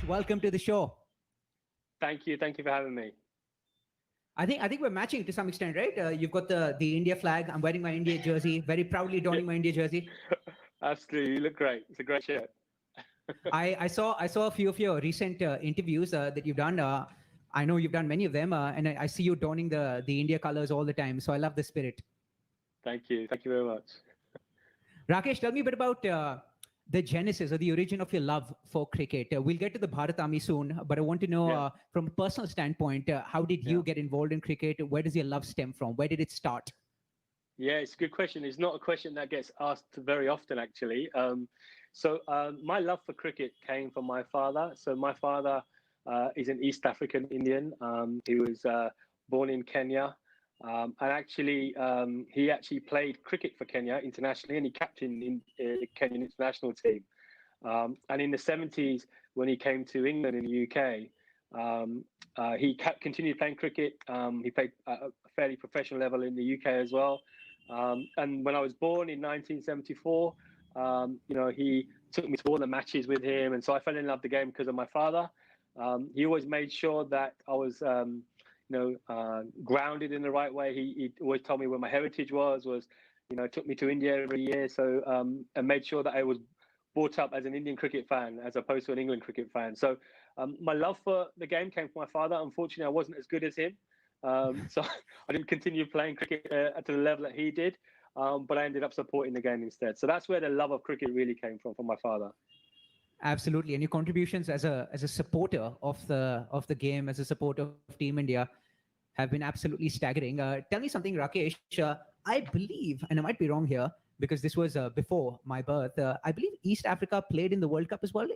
welcome to the show. Thank you. Thank you for having me. I think we're matching to some extent, right? You've got the India flag. I'm wearing my India jersey, very proudly Yeah, donning my India jersey. absolutely. You look great. It's a great shirt. I saw a few of your recent interviews that you've done. I know you've done many of them, and I see you donning the India colors all the time. So I love the spirit. Thank you. Thank you very much. Rakesh, tell me a bit about the genesis or the origin of your love for cricket. We'll get to the Bharat Army soon, but I want to know Yeah, from a personal standpoint, how did you yeah, get involved in cricket? Where does your love stem from? Where did it start? yeah. It's a good question. It's not a question that gets asked very often, actually. My love for cricket came from my father. So my father is an East African Indian. He was born in Kenya, and he actually played cricket for Kenya internationally, and he captained in the Kenyan international team. And in the 70s, when he came to England in the UK, he continued playing cricket. He played at a fairly professional level in the UK as well. And when I was born in 1974, he took me to all the matches with him. And so I fell in love with the game because of my father. He always made sure that I was, grounded in the right way. He always told me where my heritage was, took me to India every year. So, and made sure that I was brought up as an Indian cricket fan as opposed to an England cricket fan. So my love for the game came from my father. Unfortunately, I wasn't as good as him. So I didn't continue playing cricket to the level that he did, but I ended up supporting the game instead. So that's where the love of cricket really came from my father. Absolutely, and your contributions as a supporter of the game, as a supporter of Team India, have been absolutely staggering. Tell me something, Rakesh. I believe, and I might be wrong here because this was before my birth. I believe East Africa played in the World Cup as well.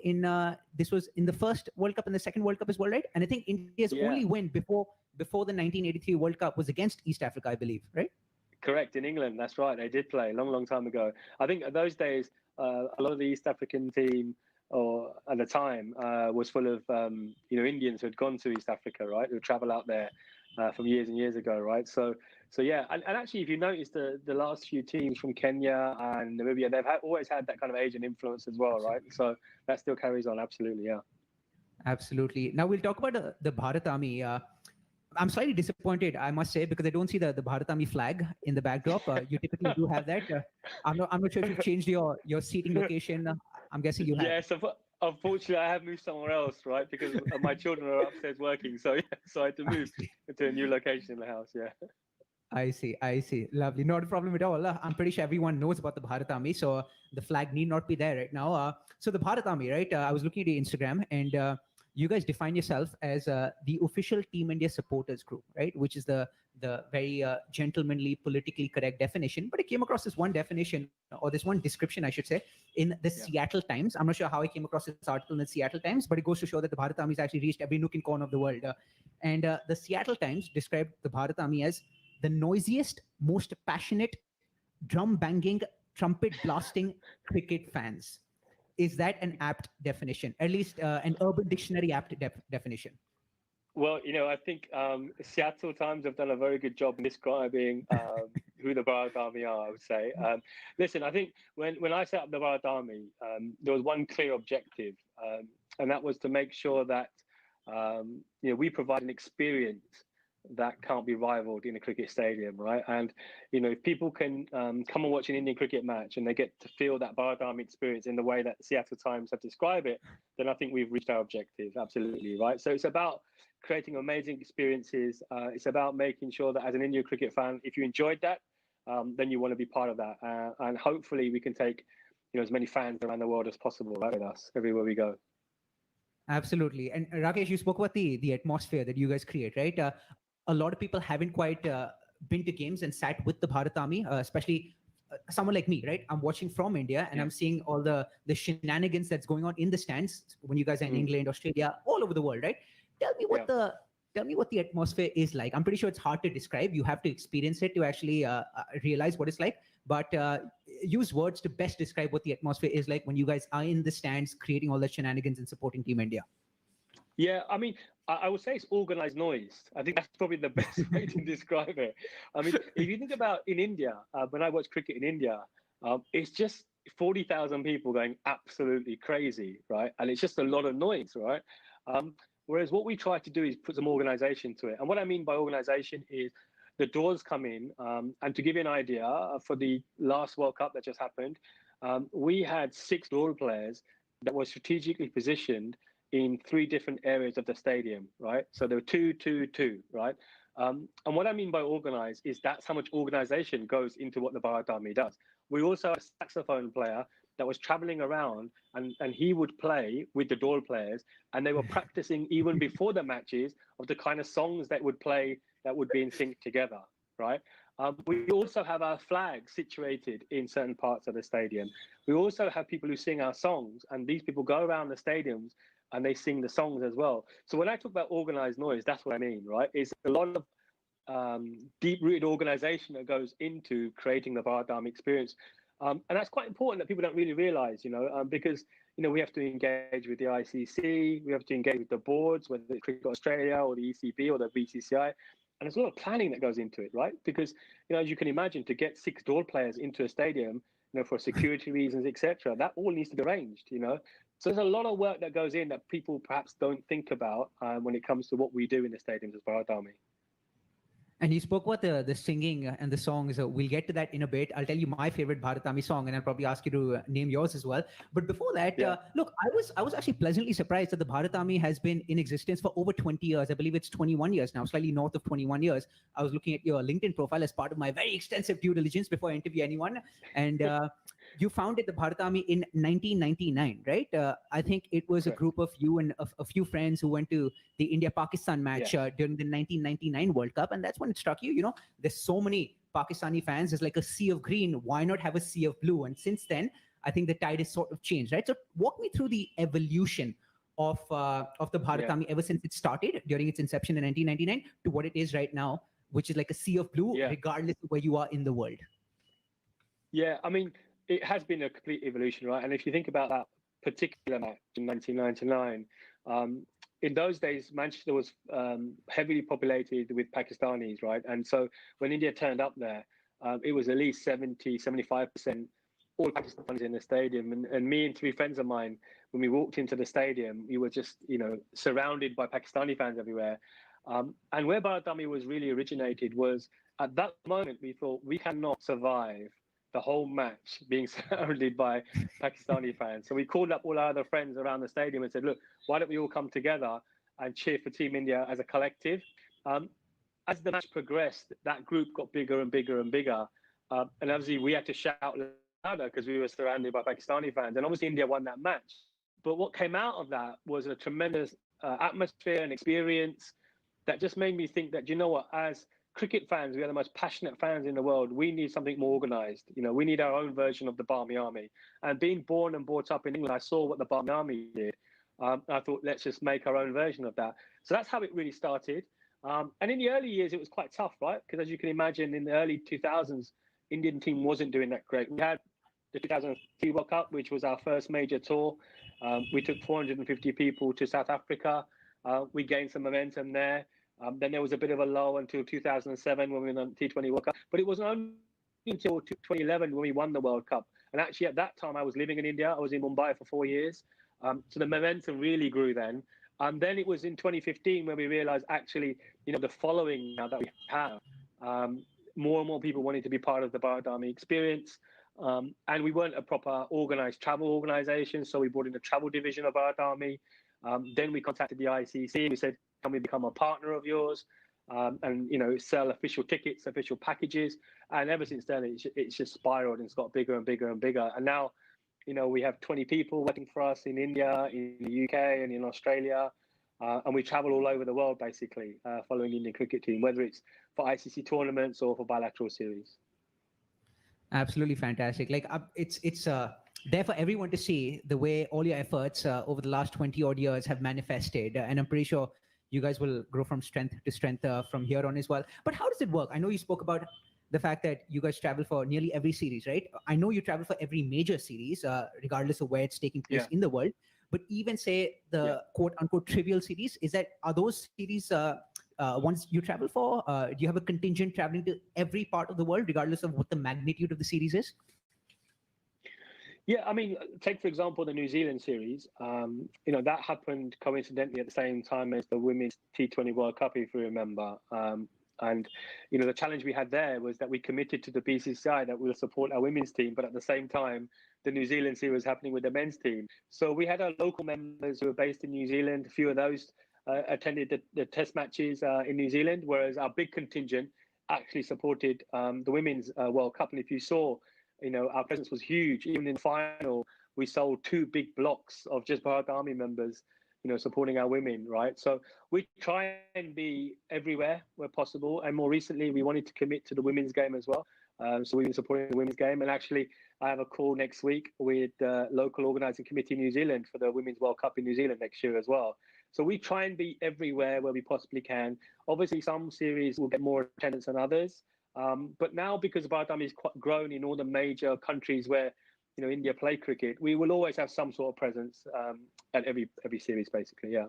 This was in the first World Cup and the second World Cup as well, right? And I think India's Yeah, only win before the 1983 World Cup was against East Africa, I believe, right? correct. In England, that's right. They did play a long, long time ago. I think at those days, a lot of the East African team, or at the time, was full of Indians who had gone to East Africa, right? Who would travel out there from years and years ago, right? So yeah, and actually, if you notice the last few teams from Kenya and Namibia, they've always had that kind of Asian influence as well, right? So that still carries on, absolutely, yeah. Absolutely. Now we'll talk about the Bharat Army. I'm slightly disappointed, I must say, because I don't see the Bharat Army flag in the backdrop. You typically do have that. I'm not sure if you've changed your seating location. I'm guessing you have. Yes, unfortunately, I have moved somewhere else, right? Because my children are upstairs working, so yeah, so I had to I move see. to a new location in the house. Yeah, I see. I see. Lovely. Not a problem at all. I'm pretty sure everyone knows about the Bharat Army, so the flag need not be there right now. So the Bharat Army, right? I was looking at your Instagram, and you guys define yourself as the official Team India supporters group, right? Which is the very gentlemanly, politically correct definition. But I came across this one definition, or this one description, I should say, in the yeah, Seattle Times. I'm not sure how I came across this article in the Seattle Times, but it goes to show that the Bharat Army has actually reached every nook and corner of the world. And the Seattle Times described the Bharat Army as the noisiest, most passionate, drum banging, trumpet blasting cricket fans. Is that an apt definition? At least an Urban Dictionary apt definition. Well, I think Seattle Times have done a very good job in describing who the Bharat Army are, I would say. Listen, I think when I set up the Bharat Army, there was one clear objective, and that was to make sure that we provide an experience that can't be rivaled in a cricket stadium, right? And if people can come and watch an Indian cricket match and they get to feel that Bharat Army experience in the way that the Seattle Times have described it, then I think we've reached our objective, absolutely, right? So it's about creating amazing experiences. It's about making sure that as an Indian cricket fan, if you enjoyed that, then you want to be part of that, and hopefully we can take as many fans around the world as possible, right, with us everywhere we go. Absolutely. And Rakesh, you spoke about the atmosphere that you guys create, right? A lot of people haven't quite been to games and sat with the Bharat Army, especially someone like me, right? I'm watching from India and Yeah, I'm seeing all the shenanigans that's going on in the stands when you guys are in mm, England, Australia, all over the world, right? Tell me yeah. what the tell me what the atmosphere is like. I'm pretty sure it's hard to describe. You have to experience it to actually realize what it's like. But use words to best describe what the atmosphere is like when you guys are in the stands creating all the shenanigans and supporting Team India. Yeah, I mean, I would say it's organized noise. I think that's probably the best way to describe it. I mean, if you think about in India, when I watch cricket in India, it's just 40,000 people going absolutely crazy, right? And it's just a lot of noise, right? Whereas what we try to do is put some organization to it. And what I mean by organization is the doors come in. And to give you an idea, for the last World Cup that just happened, we had 6 door players that were strategically positioned in 3 different areas of the stadium, right? So there were 2, 2, 2, right? And what I mean by organize is that's how much organization goes into what the Bharat Army does. We also had a saxophone player that was traveling around, and he would play with the door players, and they were practicing even before the matches of the kind of songs that would play that would be in sync together, right? We also have our flag situated in certain parts of the stadium. We also have people who sing our songs, and these people go around the stadiums and they sing the songs as well. So when I talk about organized noise, that's what I mean, right? It's a lot of deep-rooted organization that goes into creating the Bharat Army experience. And that's quite important that people don't really realize, because, we have to engage with the ICC, we have to engage with the boards, whether it's Cricket Australia or the ECB or the BCCI. And there's a lot of planning that goes into it, right? Because, as you can imagine, to get 6 door players into a stadium, for security reasons, etc., that all needs to be arranged, So there's a lot of work that goes in that people perhaps don't think about when it comes to what we do in the stadiums as Bharat Army. And you spoke about the singing and the songs. We'll get to that in a bit. I'll tell you my favorite Bharat Army song, and I'll probably ask you to name yours as well. But before that, look, I was actually pleasantly surprised that the Bharat Army has been in existence for over 20 years. I believe it's 21 years now, slightly north of 21 years. I was looking at your LinkedIn profile as part of my very extensive due diligence before I interview anyone. And you founded the Bharat Army in 1999, right? I think it was a group of you and a few friends who went to the India-Pakistan match during the 1999 World Cup. And that's when it struck you, there's so many Pakistani fans. There's like a sea of green. Why not have a sea of blue? And since then, I think the tide has sort of changed, right? So walk me through the evolution of the Bharat Army ever since it started during its inception in 1999 to what it is right now, which is like a sea of blue, regardless of where you are in the world. Yeah, I mean, it has been a complete evolution, right? And if you think about that particular match in 1999, in those days, Manchester was heavily populated with Pakistanis, right? And so when India turned up there, it was at least 70, 75% all Pakistanis in the stadium. And me and 3 friends of mine, when we walked into the stadium, we were just, surrounded by Pakistani fans everywhere. And where Bharat Army was really originated was at that moment, we thought we cannot survive the whole match being surrounded by Pakistani fans. So we called up all our other friends around the stadium and said, look, why don't we all come together and cheer for Team India as a collective? As the match progressed, that group got bigger and bigger and bigger. And obviously we had to shout louder because we were surrounded by Pakistani fans. And obviously India won that match. But what came out of that was a tremendous atmosphere and experience that just made me think that, as cricket fans, we are the most passionate fans in the world. We need something more organized. We need our own version of the Barmy Army. And being born and brought up in England, I saw what the Barmy Army did. I thought, let's just make our own version of that. So that's how it really started. And in the early years, it was quite tough, right? Because as you can imagine, in the early 2000s, Indian team wasn't doing that great. We had the 2003 World Cup, which was our first major tour. We took 450 people to South Africa. We gained some momentum there. Then there was a bit of a lull until 2007 when we won the T20 World Cup. But it wasn't only until 2011 when we won the World Cup. And actually, at that time, I was living in India. I was in Mumbai for 4 years. So the momentum really grew then. And then it was in 2015 when we realized, actually, the following now that we have, more and more people wanting to be part of the Bharat Army experience. And we weren't a proper organized travel organization. So we brought in the travel division of Bharat Army. Then we contacted the ICC. We said, can we become a partner of yours? And, sell official tickets, official packages. And ever since then, it's just spiraled and it's got bigger and bigger and bigger. And now, we have 20 people working for us in India, in the UK and in Australia. And we travel all over the world, basically, following the Indian cricket team, whether it's for ICC tournaments or for bilateral series. Absolutely fantastic. Like it's there for everyone to see the way all your efforts over the last 20 odd years have manifested. And I'm pretty sure you guys will grow from strength to strength from here on as well. But how does it work? I know you spoke about the fact that you guys travel for nearly every series, right? I know you travel for every major series, regardless of where it's taking place in the world. But even say the quote unquote trivial series, are those series ones you travel for? Do you have a contingent traveling to every part of the world, regardless of what the magnitude of the series is? Yeah, I mean, take for example the New Zealand series. That happened coincidentally at the same time as the Women's T20 World Cup, if you remember. And the challenge we had there was that we committed to the BCCI that we'll support our women's team, but at the same time, the New Zealand series was happening with the men's team. So we had our local members who were based in New Zealand. A few of those attended the test matches in New Zealand, whereas our big contingent actually supported the Women's World Cup. And if you saw, our presence was huge. Even in the final, we sold 2 big blocks of just Bharat Army members, supporting our women, right? So we try and be everywhere where possible. And more recently, we wanted to commit to the women's game as well. So we've been supporting the women's game. And actually, I have a call next week with the local organising committee in New Zealand for the Women's World Cup in New Zealand next year as well. So we try and be everywhere where we possibly can. Obviously, some series will get more attendance than others. But now, because Bharat Army is quite grown in all the major countries where India play cricket, we will always have some sort of presence at every series, basically. Yeah.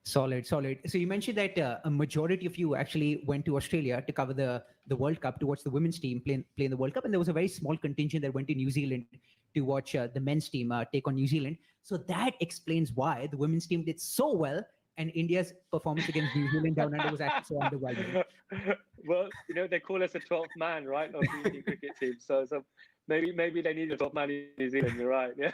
Solid. So you mentioned that a majority of you actually went to Australia to cover the World Cup, to watch the women's team play in the World Cup, and there was a very small contingent that went to New Zealand to watch the men's team take on New Zealand. So that explains why the women's team did so well, and India's performance against New Zealand down under was actually so underwhelming. Well, they call us a 12th man, right, of the Indian cricket team. So maybe they need a 12th man in New Zealand. You're right. Yeah.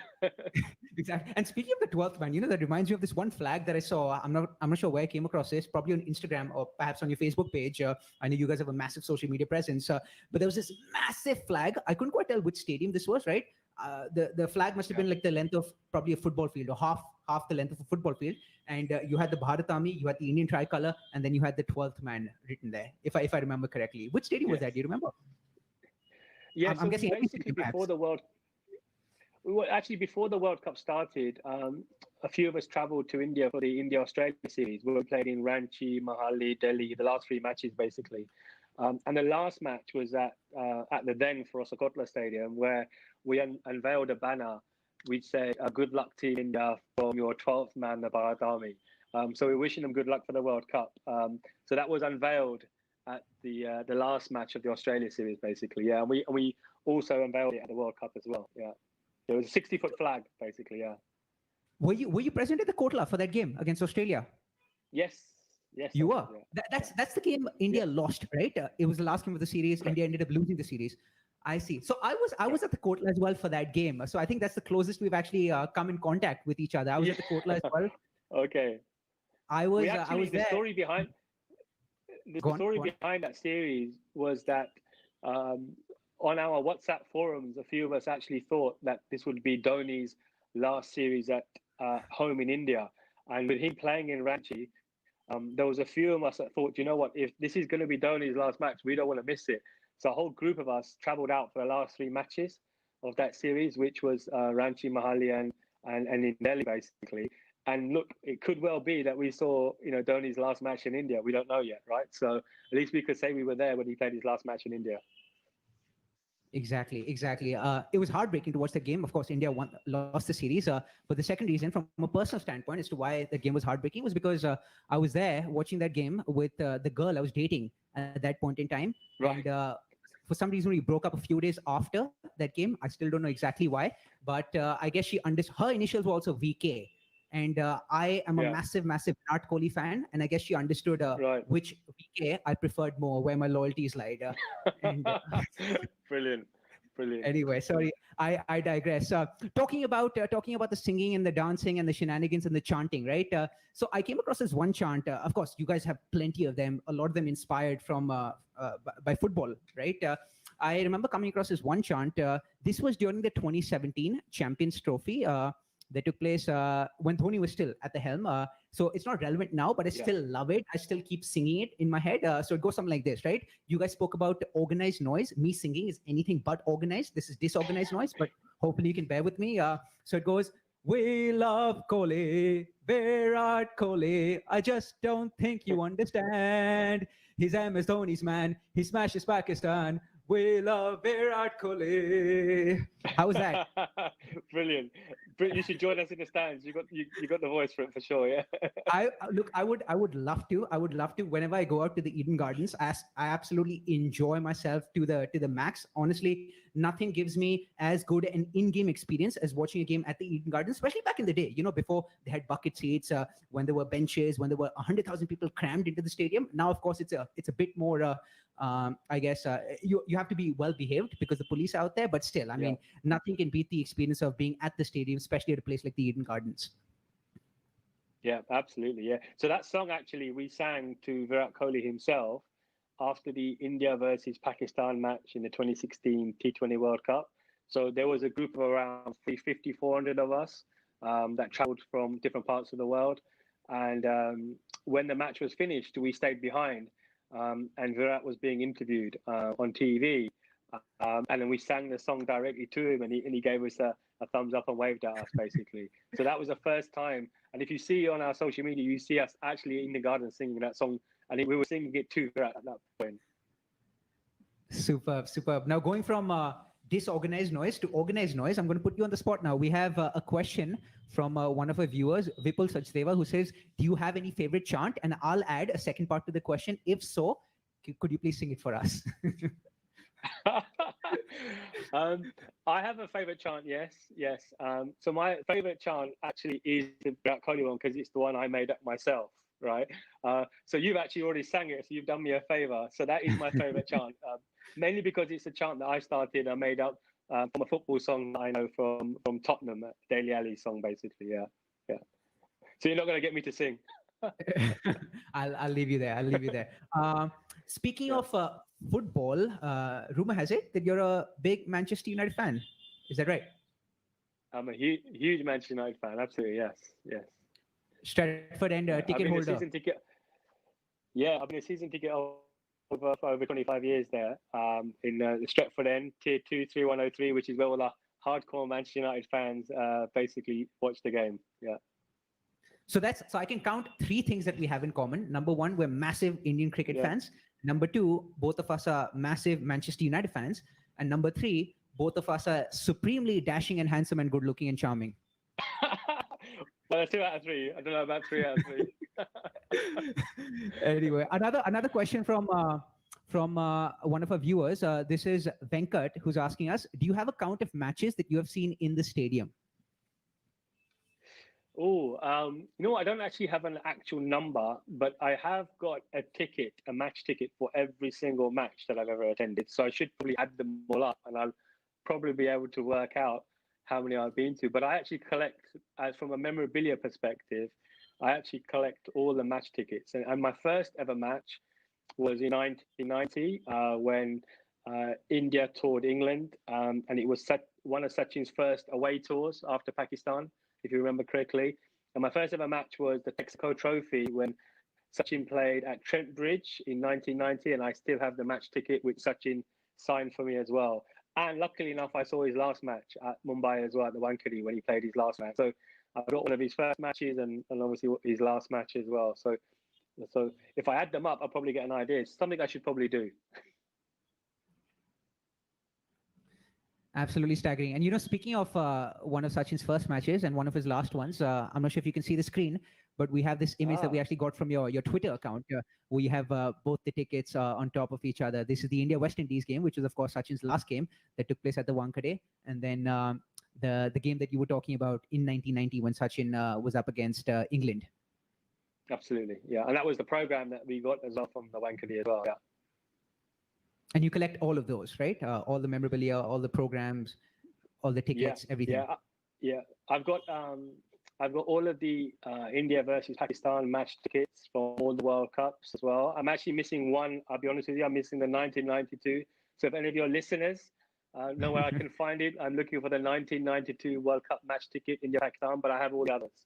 Exactly. And speaking of the 12th man, that reminds me of this one flag that I saw. I'm not sure where I came across this, probably on Instagram or perhaps on your Facebook page. I know you guys have a massive social media presence, but there was this massive flag. I couldn't quite tell which stadium this was, right? The flag must have been like the length of probably a football field, or half the length of a football field. And you had the Bharat Army, you had the Indian tricolor, and then you had the 12th man written there, if I remember correctly. Which stadium was that? Do you remember? Yeah, I'm guessing basically before the World Cup started, a few of us travelled to India for the India-Australia series. We were played in Ranchi, Mohali, Delhi, the last 3 matches basically. And the last match was at the then Ferozakotla Stadium, where we unveiled a banner which said, "Good luck Team India from your 12th man, the Bharat Army." So we're wishing them good luck for the World Cup. So that was unveiled at the last match of the Australia series, basically. Yeah, and we also unveiled it at the World Cup as well. Yeah, it was a 60-foot flag, basically. Yeah. Were you present at the Kotla for that game against Australia? Yes. You were. Yeah. That's the game India lost, right? It was the last game of the series. Correct. India ended up losing the series. I see. So I was at the Kotla as well for that game. So I think that's the closest we've actually come in contact with each other. I was at the Kotla as well. Okay. I was the there. Story behind behind that series was that on our WhatsApp forums, a few of us actually thought that this would be Dhoni's last series at home in India, and with him playing in Ranchi, there was a few of us that thought, you know what, if this is going to be Dhoni's last match, we don't want to miss it. So a whole group of us travelled out for the last 3 matches of that series, which was Ranchi, Mohali, and in Delhi, basically. And look, it could well be that we saw, Dhoni's last match in India. We don't know yet, right? So at least we could say we were there when he played his last match in India. Exactly. It was heartbreaking to watch the game. Of course, India lost the series. But the second reason, from a personal standpoint, as to why the game was heartbreaking, was because I was there watching that game with the girl I was dating at that point in time. Right. And for some reason, we broke up a few days after that game. I still don't know exactly why, but I guess her initials were also VK. And I am a massive Virat Kohli fan, and I guess she understood which VK I preferred more, where my loyalties lied. Brilliant. Anyway, sorry, I digress. Talking about the singing and the dancing and the shenanigans and the chanting, right? So I came across this one chant. Of course, you guys have plenty of them. A lot of them inspired from by football, right? I remember coming across this one chant. This was during the 2017 Champions Trophy. That took place when Dhoni was still at the helm. So it's not relevant now, but I still love it. I still keep singing it in my head. So it goes something like this, right? You guys spoke about organized noise. Me singing is anything but organized. This is disorganized noise, but hopefully you can bear with me. So it goes, "We love Kohli, Virat Kohli. I just don't think you understand. He's MS Dhoni's man. He smashes Pakistan. We love Virat Kohli. How was that? Brilliant. You should join us in the stands. You got the voice for it for sure. Yeah. Look, I would love to. I would love to. Whenever I go out to the Eden Gardens, I absolutely enjoy myself to the max. Honestly, nothing gives me as good an in-game experience as watching a game at the Eden Gardens, especially back in the day. Before they had bucket seats, when there were benches, when there were 100,000 people crammed into the stadium. Now, of course, it's a bit more. I guess you have to be well behaved because the police are out there. But still, I mean, nothing can beat the experience of being at the stadium, especially at a place like the Eden Gardens. Yeah, absolutely. Yeah. So that song actually we sang to Virat Kohli himself after the India versus Pakistan match in the 2016 T20 World Cup. So there was a group of around 350, 400 of us that traveled from different parts of the world. And when the match was finished, we stayed behind and Virat was being interviewed on TV. And then we sang the song directly to him and he gave us a thumbs up and waved at us, basically. So that was the first time. And if you see on our social media, you see us actually in the garden singing that song. And we were singing it too at that point. Superb, superb. Now going from disorganized noise to organized noise, I'm going to put you on the spot now. We have a question from one of our viewers, Vipul Sachdeva, who says, do you have any favorite chant? And I'll add a second part to the question. If so, could you please sing it for us? I have a favorite chant. Yes. So my favorite chant actually is the Virat Kohli one because it's the one I made up myself, right? So you've actually already sang it, so you've done me a favor. So that is my favorite chant, mainly because it's a chant that I started and made up from a football song that I know from Tottenham, Dele Alli song, basically. Yeah. So you're not going to get me to sing. I'll leave you there. Speaking of football, rumor has it that you're a big Manchester United fan. Is that right? I'm a huge Manchester United fan. Absolutely, yes. Stratford End ticket holder. I've been a season ticket holder for over 25 years there. In the Stratford End, Tier 2, 3103, which is where all the hardcore Manchester United fans basically watch the game. Yeah. So I can count three things that we have in common. Number one, we're massive Indian cricket fans. Number two, both of us are massive Manchester United fans. And number three, both of us are supremely dashing and handsome and good looking and charming. Well, 2 out of 3. I don't know about 3 out of 3. Anyway, another question from one of our viewers. This is Venkat, who's asking us, do you have a count of matches that you have seen in the stadium? I don't actually have an actual number, but I have got a match ticket for every single match that I've ever attended. So I should probably add them all up and I'll probably be able to work out how many I've been to. But I actually collect, from a memorabilia perspective, I actually collect all the match tickets. And my first ever match was in 1990 when India toured England. And it was one of Sachin's first away tours after Pakistan, if you remember correctly. And my first ever match was the Texaco Trophy when Sachin played at Trent Bridge in 1990, and I still have the match ticket which Sachin signed for me as well. And luckily enough, I saw his last match at Mumbai as well, at the Wankhede, when he played his last match. So I've got one of his first matches and obviously his last match as well. So if I add them up, I'll probably get an idea. It's something I should probably do. Absolutely staggering. And, speaking of one of Sachin's first matches and one of his last ones, I'm not sure if you can see the screen, but we have this image that we actually got from your Twitter account. We have both the tickets on top of each other. This is the India-West Indies game, which was, of course, Sachin's last game that took place at the Wankhede. And then the game that you were talking about in 1990 when Sachin was up against England. Absolutely, yeah. And that was the program that we got as well from the Wankhede as well, yeah. And you collect all of those, right? All the memorabilia, all the programs, all the tickets, everything. Yeah. I've got all of the India versus Pakistan match tickets from all the World Cups as well. I'm actually missing one. I'll be honest with you. I'm missing the 1992. So if any of your listeners know where I can find it, I'm looking for the 1992 World Cup match ticket, India Pakistan. But I have all the others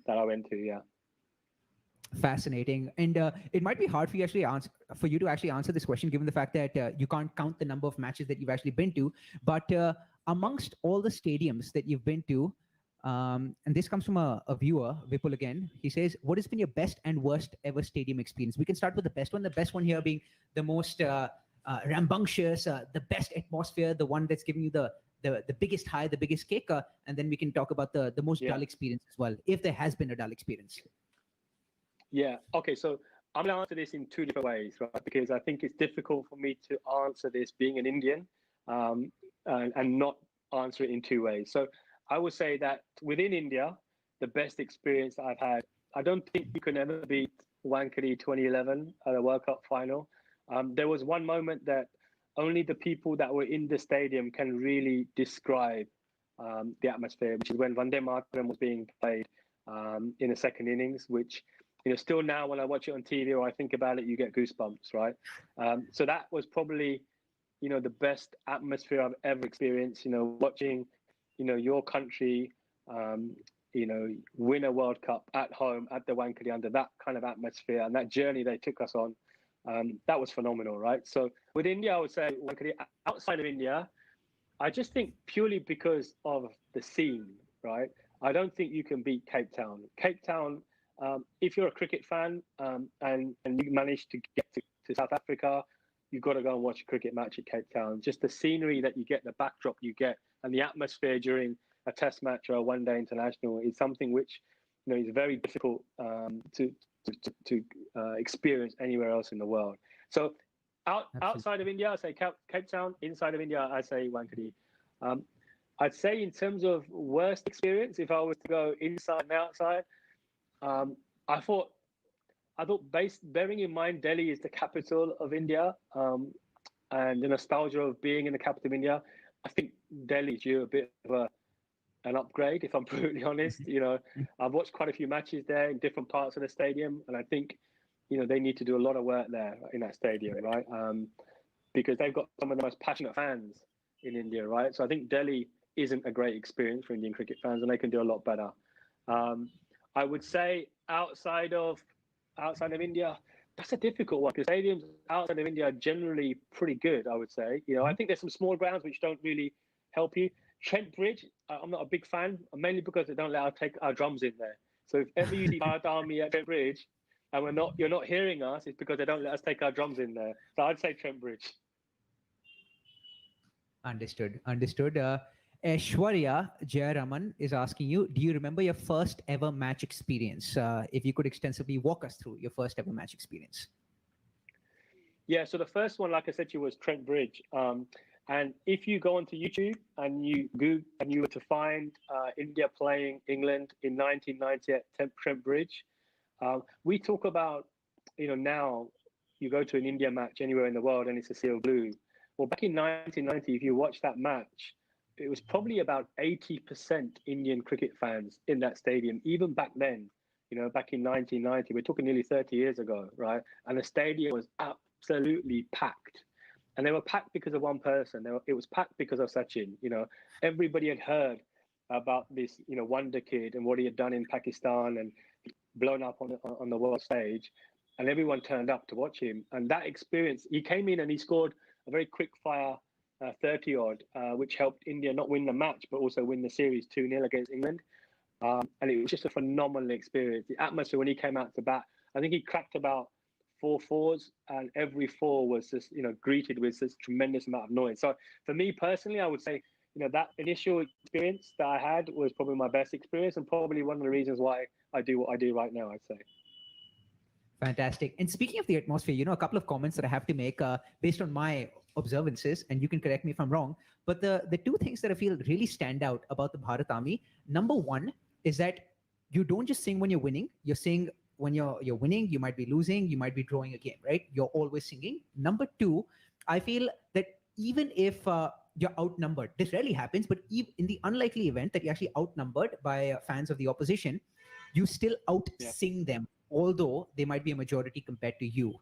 that I went to. Yeah. Fascinating. And it might be hard for you to actually answer this question, given the fact that you can't count the number of matches that you've actually been to. But amongst all the stadiums that you've been to, and this comes from a viewer, Vipul again, he says, what has been your best and worst ever stadium experience? We can start with the best one. The best one here being the most rambunctious, the best atmosphere, the one that's giving you the biggest high, the biggest kick, and then we can talk about the most dull experience as well, if there has been a dull experience. Yeah. Okay. So I'm going to answer this in two different ways, right? Because I think it's difficult for me to answer this being an Indian, and not answer it in two ways. So I would say that within India, the best experience I've had, I don't think you can ever beat Wankhede 2011 at the World Cup final. There was one moment that only the people that were in the stadium can really describe the atmosphere, which is when Vande Mataram was being played in the second innings, which, still now when I watch it on TV or I think about it, you get goosebumps, right? So that was probably, the best atmosphere I've ever experienced, watching, your country, win a World Cup at home at the Wankhede under that kind of atmosphere and that journey they took us on. That was phenomenal, right? So with India, I would say Wankhede. Outside of India, I just think purely because of the scene, right? I don't think you can beat Cape Town. Cape Town, if you're a cricket fan and you manage to get to South Africa, you've got to go and watch a cricket match at Cape Town. Just the scenery that you get, the backdrop you get, and the atmosphere during a test match or a one-day international is something which, is very difficult to experience anywhere else in the world. So outside of India, I say Cape Town. Inside of India, I say Wankhede. I'd say in terms of worst experience, if I was to go inside and outside, I thought, bearing in mind Delhi is the capital of India, and the nostalgia of being in the capital of India, I think Delhi's due a bit of an upgrade, if I'm brutally honest. I've watched quite a few matches there in different parts of the stadium, and I think, they need to do a lot of work there in that stadium, right? Because they've got some of the most passionate fans in India, right? So I think Delhi isn't a great experience for Indian cricket fans, and they can do a lot better. I would say outside of India, that's a difficult one because stadiums outside of India are generally pretty good, I would say. I think there's some small grounds which don't really help you. Trent Bridge, I'm not a big fan, mainly because they don't let us take our drums in there. So if ever you see Bharat Army at Trent Bridge and you're not hearing us, it's because they don't let us take our drums in there. So I'd say Trent Bridge. Understood. Aishwarya Jayaraman is asking you, do you remember your first ever match experience? If you could extensively walk us through your first ever match experience. Yeah, so the first one, like I said to you, was Trent Bridge. And if you go onto YouTube and you Google and you were to find India playing England in 1990 at Trent Bridge, we talk about, now you go to an India match anywhere in the world and it's a sea of blue. Well, back in 1990, if you watch that match, it was probably about 80% Indian cricket fans in that stadium, even back then, back in 1990, we're talking nearly 30 years ago, right? And the stadium was absolutely packed. And they were packed because of one person. It was packed because of Sachin. Everybody had heard about this, wonder kid and what he had done in Pakistan and blown up on the world stage. And everyone turned up to watch him. And that experience, he came in and he scored a very quick fire 30-odd, which helped India not win the match, but also win the series 2-0 against England. And it was just a phenomenal experience. The atmosphere when he came out to bat, I think he cracked about 4 fours, and every 4 was just, greeted with this tremendous amount of noise. So for me personally, I would say, that initial experience that I had was probably my best experience and probably one of the reasons why I do what I do right now, I'd say. Fantastic. And speaking of the atmosphere, a couple of comments that I have to make based on my observances, and you can correct me if I'm wrong, but the two things that I feel really stand out about the Bharat Army, number one is that you don't just sing when you're winning, you're singing when you're winning, you might be losing, you might be drawing a game, right? You're always singing. Number two, I feel that even if you're outnumbered, this rarely happens, but in the unlikely event that you're actually outnumbered by fans of the opposition, you still out-sing them, although they might be a majority compared to you.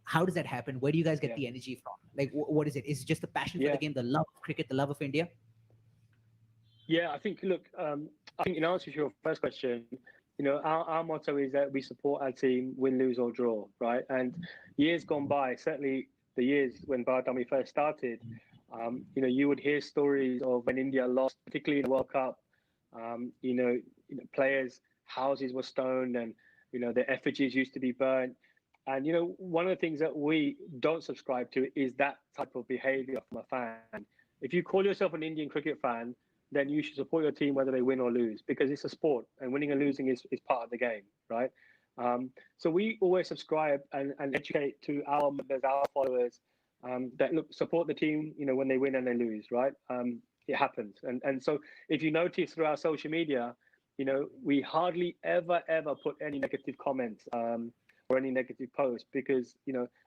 How does that happen? Where do you guys get the energy from? Like, what is it? Is it just the passion for the game, the love of cricket, the love of India? Yeah, I think, look, I think in answer to your first question, our motto is that we support our team, win, lose or draw, right? And years gone by, certainly the years when Bharat Army first started, you would hear stories of when India lost, particularly in the World Cup, players' houses were stoned and, their effigies used to be burnt. And one of the things that we don't subscribe to is that type of behavior from a fan. If you call yourself an Indian cricket fan, then you should support your team whether they win or lose, because it's a sport and winning and losing is part of the game, right? So we always subscribe and educate to our members, our followers, that look, support the team, when they win and they lose, right? It happens. And so if you notice through our social media, we hardly ever put any negative comments, or any negative posts, because,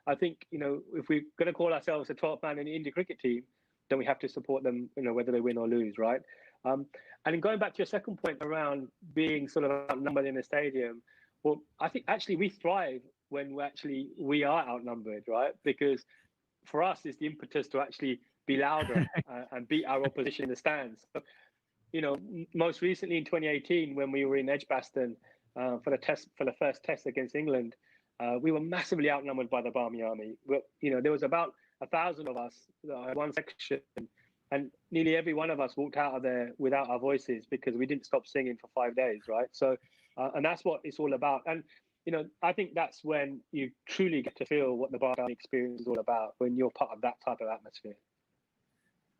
I think, if we're going to call ourselves the 12th man in the India cricket team, then we have to support them, whether they win or lose, right? And in going back to your second point around being sort of outnumbered in a stadium, well, I think actually we thrive when we are outnumbered, right? Because for us, it's the impetus to actually be louder and beat our opposition in the stands. So, most recently in 2018, when we were in Edgbaston for the first test against England, we were massively outnumbered by the Barmy Army. But, there was about 1,000 of us, one section, and nearly every one of us walked out of there without our voices because we didn't stop singing for 5 days, right? So, and that's what it's all about. And, I think that's when you truly get to feel what the Bharat Army experience is all about, when you're part of that type of atmosphere.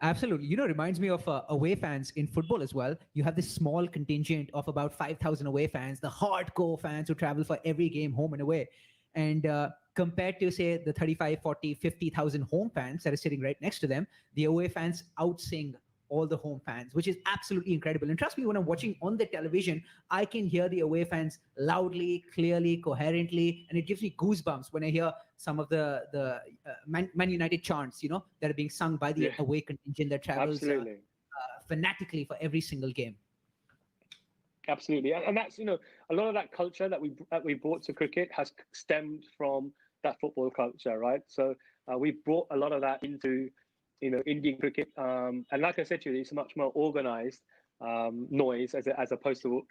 Absolutely. Reminds me of away fans in football as well. You have this small contingent of about 5,000 away fans, the hardcore fans who travel for every game home and away. And compared to, say, the 35, 40, 50,000 home fans that are sitting right next to them, the away fans outsing all the home fans, which is absolutely incredible. And trust me, when I'm watching on the television, I can hear the away fans loudly, clearly, coherently, and it gives me goosebumps when I hear some of the Man United chants, that are being sung by the away contingent that travels fanatically for every single game. Absolutely, and that's a lot of that culture that we brought to cricket has stemmed from that football culture, right? So we brought a lot of that into Indian cricket, and like I said to you, it's a much more organized noise as opposed to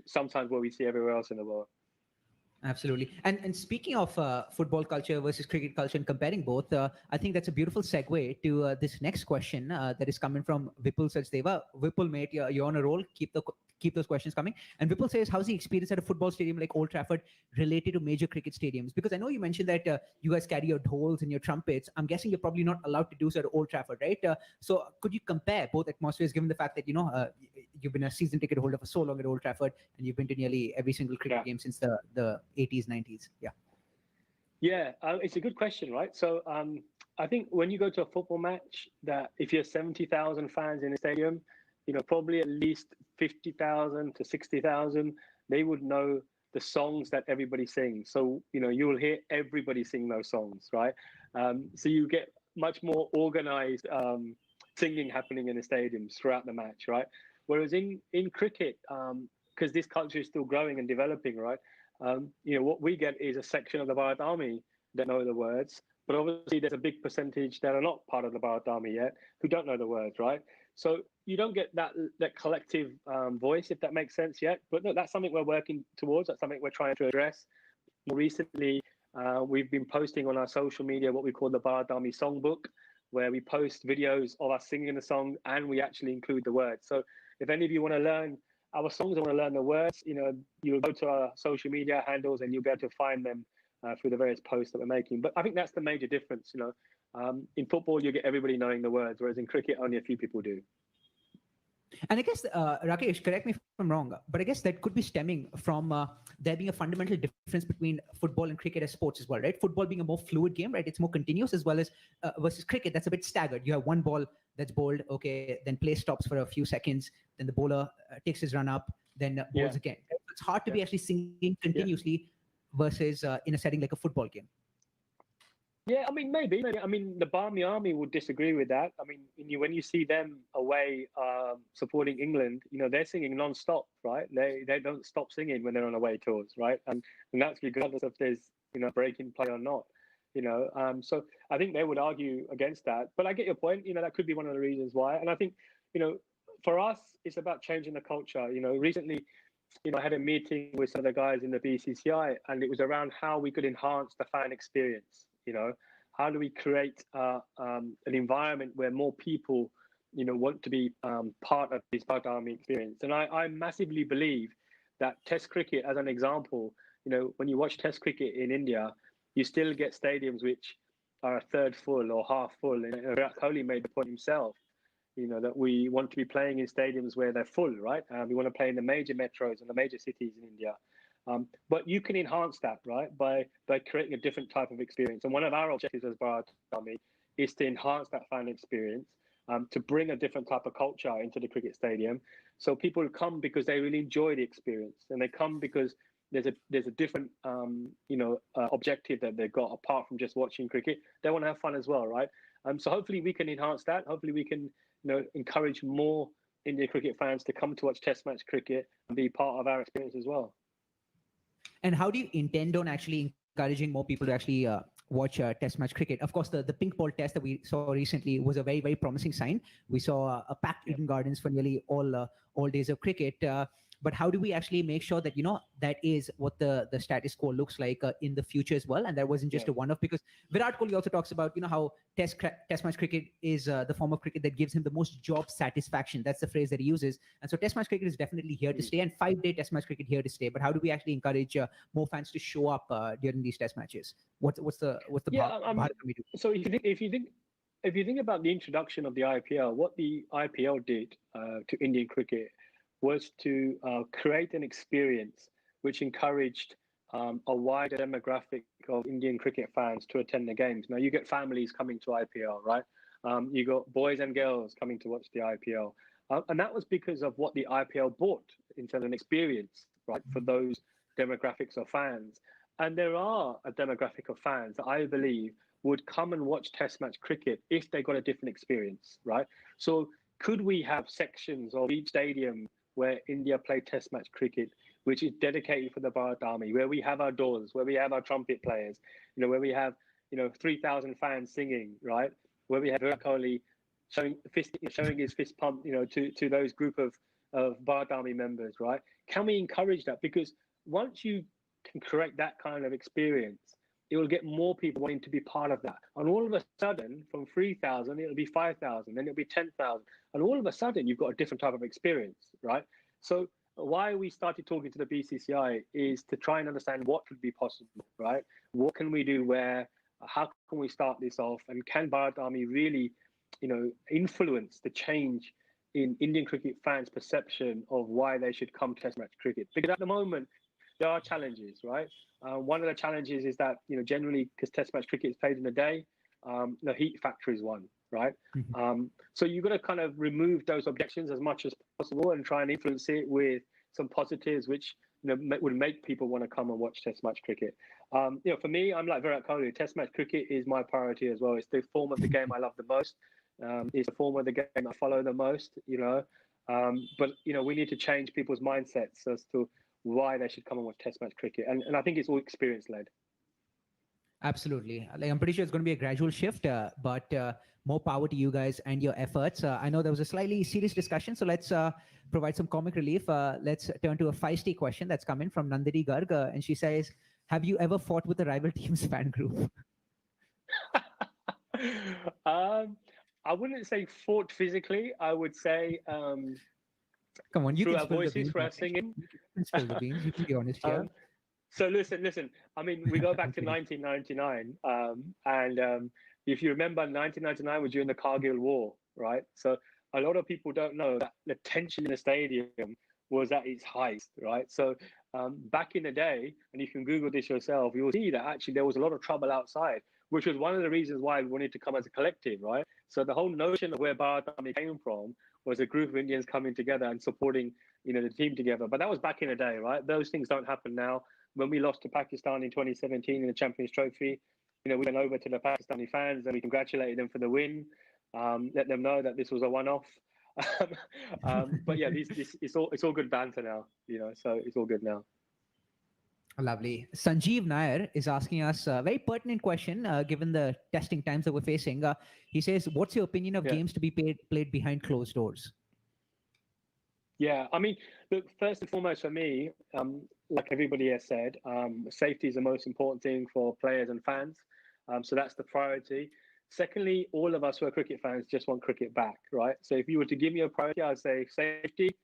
sometimes what we see everywhere else in the world. Absolutely. And speaking of football culture versus cricket culture and comparing both, I think that's a beautiful segue to this next question that is coming from Vipul Sachdeva. Vipul, mate, you're on a roll. Keep those questions coming. And Vipul says, how's the experience at a football stadium like Old Trafford related to major cricket stadiums? Because I know you mentioned that you guys carry your dhols and your trumpets. I'm guessing you're probably not allowed to do so at Old Trafford, right? So could you compare both atmospheres, given the fact that, you've been a season ticket holder for so long at Old Trafford and you've been to nearly every single cricket game since the 80s, 90s? Yeah, it's a good question, right? So I think when you go to a football match, that if you're 70,000 fans in a stadium, probably at least 50,000 to 60,000, they would know the songs that everybody sings. So, you'll hear everybody sing those songs, right? So you get much more organized singing happening in the stadiums throughout the match, right? Whereas in cricket, because this culture is still growing and developing, right? What we get is a section of the Bharat Army that know the words, but obviously there's a big percentage that are not part of the Bharat Army yet who don't know the words, right? So you don't get that collective voice, if that makes sense, yet. But no, that's something we're working towards. That's something we're trying to address. More recently, we've been posting on our social media what we call the Bharat Army Songbook, where we post videos of us singing the song and we actually include the words. So if any of you want to learn our songs and want to learn the words, you'll go to our social media handles and you'll be able to find them through the various posts that we're making. But I think that's the major difference. In football, you get everybody knowing the words, whereas in cricket, only a few people do. And I guess, Rakesh, correct me if I'm wrong, but I guess that could be stemming from there being a fundamental difference between football and cricket as sports as well, right? Football being a more fluid game, right? It's more continuous, as well as versus cricket, that's a bit staggered. You have one ball that's bowled, okay, then play stops for a few seconds, then the bowler takes his run up, then bowls again. It's hard to be actually singing continuously versus in a setting like a football game. Yeah, I mean, maybe. I mean, the Barmy Army would disagree with that. I mean, when you see them away supporting England, they're singing non-stop, right? They don't stop singing when they're on away tours, right? And that's regardless if there's break in play or not. So I think they would argue against that. But I get your point. That could be one of the reasons why. And I think for us, it's about changing the culture. Recently, I had a meeting with some of the guys in the BCCI, and it was around how we could enhance the fan experience. How do we create an environment where more people, want to be part of this Bharat Army experience? And I massively believe that Test cricket, as an example, when you watch Test cricket in India, you still get stadiums which are a third full or half full. And Virat Kohli made the point himself, that we want to be playing in stadiums where they're full, right? We want to play in the major metros and the major cities in India. But you can enhance that, right, by creating a different type of experience. And one of our objectives as Bharat Army is to enhance that fan experience, to bring a different type of culture into the cricket stadium. So people come because they really enjoy the experience, and they come because there's a different objective that they've got apart from just watching cricket. They want to have fun as well, right? So hopefully we can enhance that. Hopefully we can encourage more Indian cricket fans to come to watch Test match cricket and be part of our experience as well. And how do you intend on actually encouraging more people to actually watch Test match cricket? Of course, the pink ball test that we saw recently was a very, very promising sign. We saw a packed Eden Gardens for nearly all days of cricket. But how do we actually make sure that, that is what the status quo looks like in the future as well? And that wasn't just a one-off, because Virat Kohli also talks about, how test match cricket is the form of cricket that gives him the most job satisfaction. That's the phrase that he uses. And so test match cricket is definitely here to stay, and 5-day test match cricket here to stay. But how do we actually encourage more fans to show up during these test matches? What's the Bharat Army do? So if you think about the introduction of the IPL, what the IPL did to Indian cricket was to create an experience which encouraged a wider demographic of Indian cricket fans to attend the games. Now, you get families coming to IPL, right? You got boys and girls coming to watch the IPL. And that was because of what the IPL brought in terms of an experience, right, for those demographics of fans. And there are a demographic of fans that I believe would come and watch Test match cricket if they got a different experience, right? So could we have sections of each stadium where India play Test match cricket, which is dedicated for the Bharat Army, where we have our doors, where we have our trumpet players, where we have 3,000 fans singing, right? Where we have Virat Kohli showing his fist pump, to those group of Bharat Army members, right? Can we encourage that? Because once you can create that kind of experience, it will get more people wanting to be part of that. And all of a sudden, from 3,000, it'll be 5,000, then it'll be 10,000. And all of a sudden, you've got a different type of experience, right? So why we started talking to the BCCI is to try and understand what could be possible, right? What can we do where? How can we start this off? And can Bharat Army really, influence the change in Indian cricket fans' perception of why they should come to Test match cricket? Because at the moment, there are challenges, right? One of the challenges is that, generally, because Test match cricket is played in a day, the heat factor is one, right? So you've got to kind of remove those objections as much as possible and try and influence it with some positives, which would make people want to come and watch Test match cricket. For me, I'm like Virat Kohli. Test match cricket is my priority as well. It's the form of the game I love the most. It's the form of the game I follow the most. But we need to change people's mindsets as to why they should come and watch Test match cricket. And I think it's all experience led. Absolutely. I'm pretty sure it's going to be a gradual shift, but more power to you guys and your efforts. I know there was a slightly serious discussion, so let's provide some comic relief. Let's turn to a feisty question that's come in from Nandini Garg, and she says, have you ever fought with a rival team's fan group? I wouldn't say fought physically. I would say come on, you through can our voices, through our singing. You can spill the beans. You can be honest here. So listen. I mean, we go back to 1999, and if you remember, 1999 was during the Kargil War, right? So a lot of people don't know that the tension in the stadium was at its highest, right? So back in the day, and you can Google this yourself, you will see that actually there was a lot of trouble outside, which was one of the reasons why we wanted to come as a collective, right? So the whole notion of where Bharat Army came from was a group of Indians coming together and supporting, the team together. But that was back in the day, right? Those things don't happen now. When we lost to Pakistan in 2017 in the Champions Trophy, we went over to the Pakistani fans and we congratulated them for the win, let them know that this was a one-off. But yeah, it's all good banter now, so it's all good now. Lovely. Sanjeev Nair is asking us a very pertinent question, given the testing times that we're facing. He says, what's your opinion of games to be played behind closed doors? Yeah, I mean, look, first and foremost for me, like everybody has said, safety is the most important thing for players and fans. So that's the priority. Secondly, all of us who are cricket fans just want cricket back, right? So if you were to give me a priority, I'd say safety,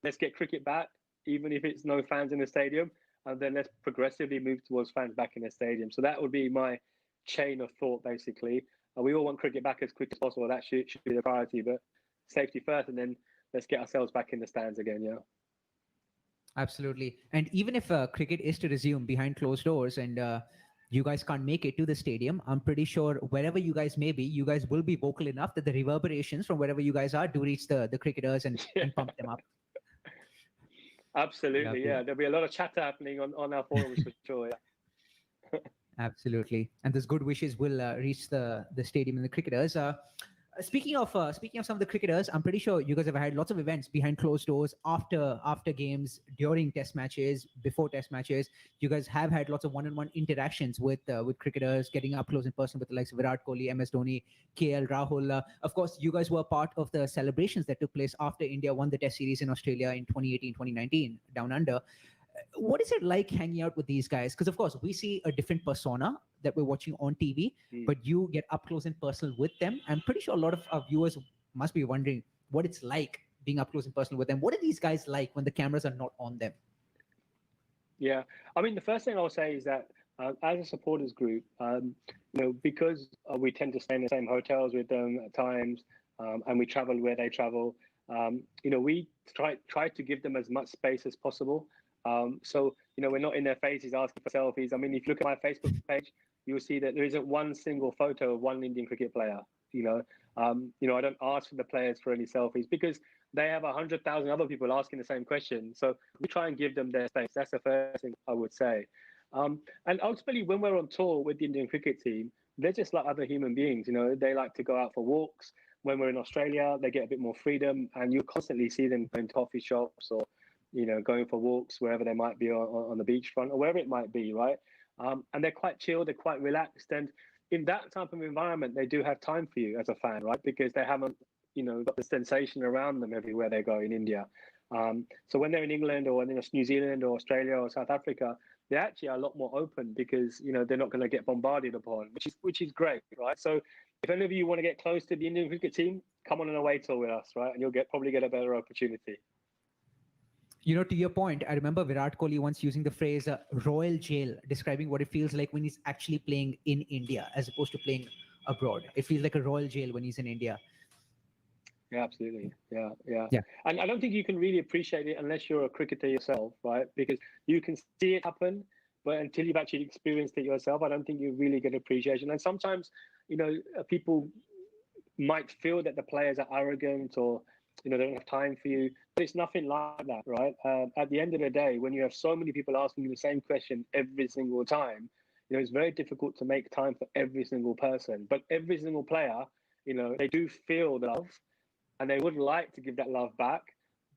let's get cricket back, even if it's no fans in the stadium. and then let's progressively move towards fans back in the stadium. So that would be my chain of thought, basically. We all want cricket back as quick as possible. That should be the priority, but safety first, and then let's get ourselves back in the stands again. Yeah. Absolutely. And even if cricket is to resume behind closed doors and you guys can't make it to the stadium, I'm pretty sure wherever you guys may be, you guys will be vocal enough that the reverberations from wherever you guys are do reach the cricketers and pump them up. Absolutely. Lovely. Yeah. There'll be a lot of chatter happening on our forums for sure. Yeah. Absolutely. And those good wishes will reach the stadium and the cricketers. Speaking of some of the cricketers, I'm pretty sure you guys have had lots of events behind closed doors after games, during test matches, before test matches. You guys have had lots of one-on-one interactions with cricketers, getting up close and personal with the likes of Virat Kohli, MS Dhoni, KL Rahul. Of course, you guys were part of the celebrations that took place after India won the test series in Australia in 2018, 2019, down under. What is it like hanging out with these guys? Because of course we see a different persona that we're watching on TV, but you get up close and personal with them. I'm pretty sure a lot of our viewers must be wondering what it's like being up close and personal with them. What are these guys like when the cameras are not on them? Yeah, I mean, the first thing I'll say is that as a supporters group, because we tend to stay in the same hotels with them at times, and we travel where they travel, we try to give them as much space as possible. So we're not in their faces asking for selfies. I mean, if you look at my Facebook page, you will see that there isn't one single photo of one Indian cricket player. I don't ask for the players for any selfies because they have 100,000 other people asking the same question. So we try and give them their space. That's the first thing I would say. And ultimately, when we're on tour with the Indian cricket team, they're just like other human beings. They like to go out for walks. When we're in Australia, they get a bit more freedom, and you constantly see them going to coffee shops or going for walks wherever they might be on the beachfront or wherever it might be, right? And they're quite chill, they're quite relaxed, and in that type of environment, they do have time for you as a fan, right? Because they haven't, got the sensation around them everywhere they go in India. So when they're in England or in New Zealand or Australia or South Africa, they actually are a lot more open because they're not going to get bombarded upon, which is great, right? So if any of you want to get close to the Indian cricket team, come on an away tour with us, right? And you'll probably get a better opportunity. To your point, I remember Virat Kohli once using the phrase royal jail, describing what it feels like when he's actually playing in India as opposed to playing abroad. It feels like a royal jail when he's in India. Yeah, absolutely. Yeah. Yeah. And I don't think you can really appreciate it unless you're a cricketer yourself, right? Because you can see it happen, but until you've actually experienced it yourself, I don't think you really get appreciation. And sometimes, people might feel that the players are arrogant or they don't have time for you, but it's nothing like that, right? At the end of the day, when you have so many people asking you the same question every single time, it's very difficult to make time for every single person. But every single player, they do feel the love, and they would like to give that love back,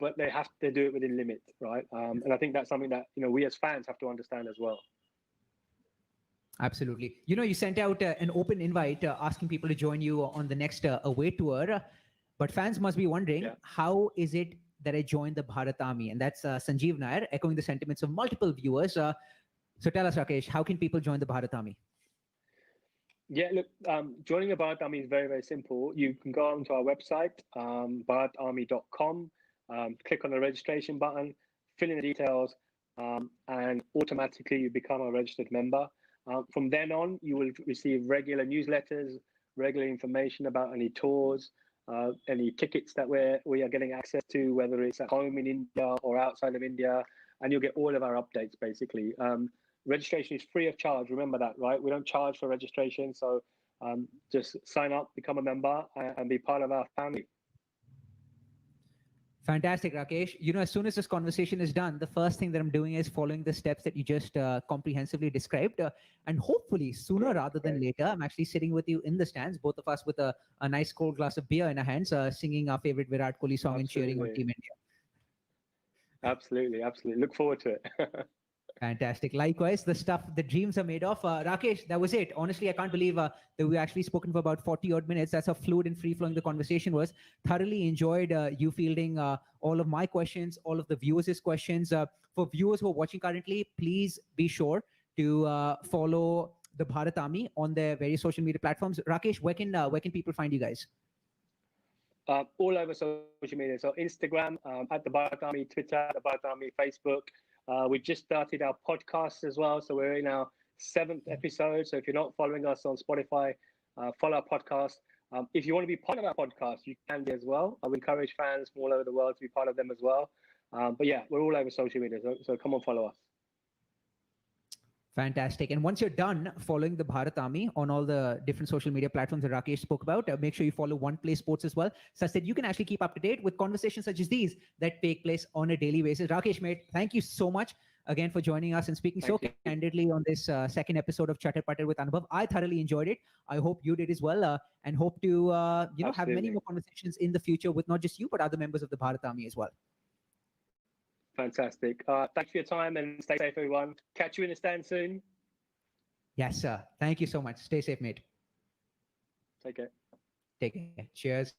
but they have to do it within limits, right? And I think that's something that we as fans have to understand as well. Absolutely. You sent out an open invite asking people to join you on the next away tour. But fans must be wondering, how is it that I joined the Bharat Army? And that's Sanjeev Nair, echoing the sentiments of multiple viewers. So tell us, Rakesh, how can people join the Bharat Army? Yeah, look, joining the Bharat Army is very, very simple. You can go onto our website, bharatarmy.com, click on the registration button, fill in the details, and automatically you become a registered member. From then on, you will receive regular newsletters, regular information about any tours, any tickets that we are getting access to, whether it's at home in India or outside of India, and you'll get all of our updates basically. Registration is free of charge. Remember that, right? We don't charge for registration. So just sign up, become a member, and be part of our family. Fantastic, Rakesh. As soon as this conversation is done, the first thing that I'm doing is following the steps that you just comprehensively described. And hopefully sooner rather than later, I'm actually sitting with you in the stands, both of us with a nice cold glass of beer in our hands, singing our favorite Virat Kohli song and cheering on Team India. Absolutely. Look forward to it. Fantastic. Likewise, the dreams are made of. Rakesh, that was it. Honestly, I can't believe that we actually spoken for about 40 odd minutes. That's how fluid and free flowing the conversation was. Thoroughly enjoyed you fielding all of my questions, all of the viewers' questions. For viewers who are watching currently, please be sure to follow the Bharat Army on their various social media platforms. Rakesh, where can people find you guys? All over social media. So Instagram at the Bharat Army, Twitter at the Bharat Army, Facebook. We just started our podcast as well, so we're in our 7th episode. So if you're not following us on Spotify, follow our podcast. If you want to be part of our podcast, you can be as well. We encourage fans from all over the world to be part of them as well. But yeah, we're all over social media, so come on, follow us. Fantastic. And once you're done following the Bharat Army on all the different social media platforms that Rakesh spoke about, make sure you follow One Play Sports as well, such that you can actually keep up to date with conversations such as these that take place on a daily basis. Rakesh, mate, thank you so much again for joining us and speaking candidly on this second episode of Chatar Patar with Anubhav. I thoroughly enjoyed it. I hope you did as well, and hope to have many more conversations in the future with not just you but other members of the Bharat Army as well. Fantastic. Thanks for your time and stay safe, everyone. Catch you in the stand soon. Yes, sir. Thank you so much. Stay safe, mate. Take care. Take care. Cheers.